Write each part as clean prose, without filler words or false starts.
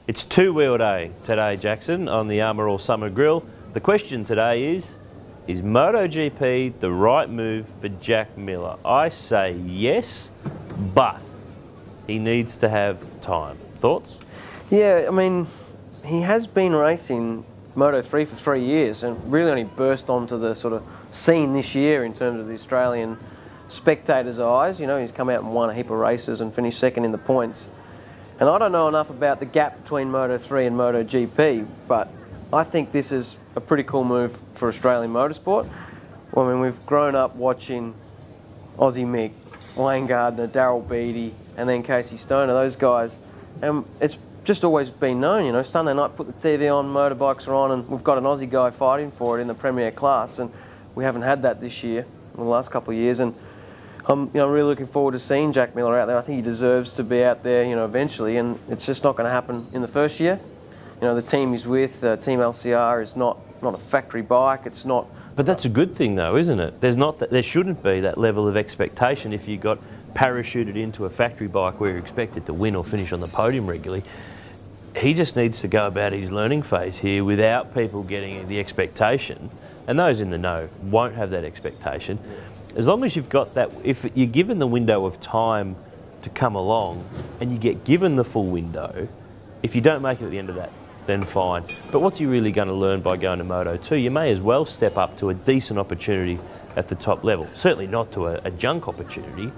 It's two-wheel day today, Jackson, on the Armour All Summer Grill. The question today is MotoGP the right move for Jack Miller? I say yes, but he needs to have time. Thoughts? Yeah, I mean, he has been racing Moto3 for 3 years and really only burst onto the sort of scene this year in terms of the Australian spectators' eyes. You know, he's come out and won a heap of races and finished second in the points. And I don't know enough about the gap between Moto3 and MotoGP, but I think this is a pretty cool move for Australian motorsport. I mean, we've grown up watching Aussie Mick, Wayne Gardner, Darryl Beattie, and then Casey Stoner, those guys. And it's just always been known, you know, Sunday night, put the TV on, motorbikes are on, and we've got an Aussie guy fighting for it in the Premier class, and we haven't had that this year, in the last couple of years. And I'm really looking forward to seeing Jack Miller out there. I think he deserves to be out there, eventually, and it's just not going to happen in the first year. The team he's with, Team LCR, is not a factory bike. It's not. But that's a good thing, though, isn't it? There shouldn't be that level of expectation if you got parachuted into a factory bike where you're expected to win or finish on the podium regularly. He just needs to go about his learning phase here without people getting the expectation, and those in the know won't have that expectation. As long as you've got that, if you're given the window of time to come along and you get given the full window, if you don't make it at the end of that, then fine. But what's he really going to learn by going to Moto2? You may as well step up to a decent opportunity at the top level. Certainly not to a junk opportunity,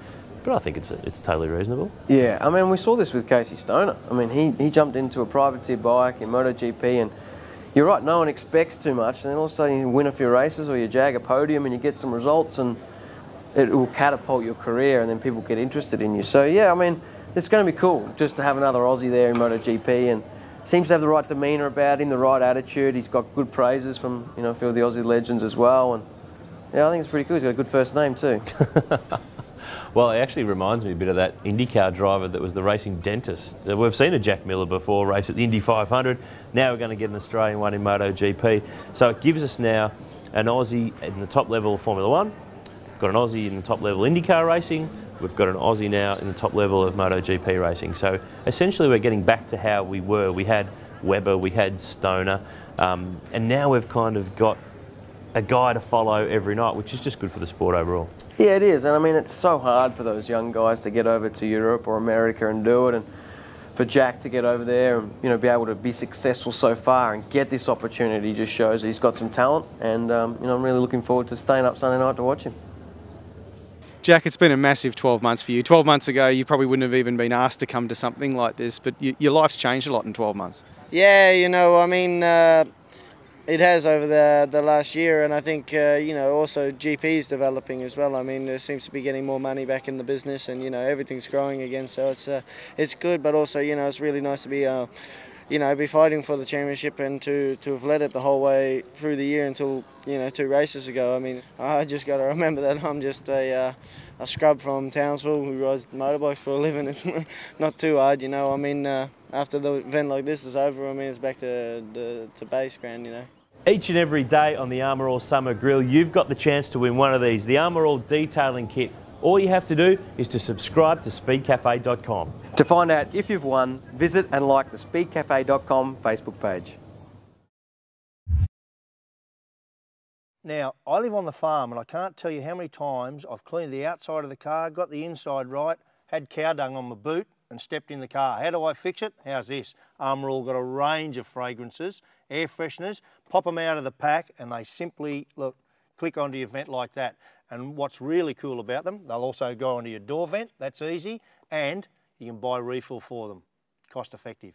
but I think it's totally reasonable. Yeah, I mean, we saw this with Casey Stoner. I mean, he jumped into a privateer bike in MotoGP, and you're right, no one expects too much, and then all of a sudden you win a few races or you jag a podium and you get some results, and it will catapult your career, and then people get interested in you. So yeah, I mean, it's going to be cool just to have another Aussie there in MotoGP, and seems to have the right demeanour about him, the right attitude. He's got good praises from a few of the Aussie legends as well, and yeah, I think it's pretty cool. He's got a good first name too. Well, it actually reminds me a bit of that IndyCar driver that was the racing dentist. We've seen a Jack Miller before race at the Indy 500. Now we're going to get an Australian one in MotoGP. So it gives us now an Aussie in the top level of Formula One. We've got an Aussie in the top level of IndyCar racing. We've got an Aussie now in the top level of MotoGP racing. So essentially we're getting back to how we were. We had Webber, we had Stoner, and now we've kind of got a guy to follow every night, which is just good for the sport overall. Yeah, it is, and I mean, it's so hard for those young guys to get over to Europe or America and do it, and for Jack to get over there and be able to be successful so far and get this opportunity just shows he's got some talent, and I'm really looking forward to staying up Sunday night to watch him. Jack, it's been a massive 12 months for you. 12 months ago, you probably wouldn't have even been asked to come to something like this, but your life's changed a lot in 12 months. Yeah, I mean, it has over the last year, and I think, also GP is developing as well. I mean, there seems to be getting more money back in the business, and, everything's growing again, so it's good, but also, it's really nice to be fighting for the championship and to have led it the whole way through the year until, 2 races ago. I mean, I just got to remember that I'm just a scrub from Townsville who rides motorbikes for a living. It's not too hard, I mean, after the event like this is over, I mean, it's back to base ground, Each and every day on the Armour All Summer Grill, you've got the chance to win one of these, the Armour All Detailing Kit. All you have to do is to subscribe to speedcafe.com. To find out if you've won, visit and like the speedcafe.com Facebook page. Now, I live on the farm, and I can't tell you how many times I've cleaned the outside of the car, got the inside right, had cow dung on my boot and stepped in the car. How do I fix it? How's this? Armour All got a range of fragrances, air fresheners, pop them out of the pack, and they simply, look, click onto your vent like that. And what's really cool about them, they'll also go onto your door vent, that's easy, and you can buy refill for them, cost effective.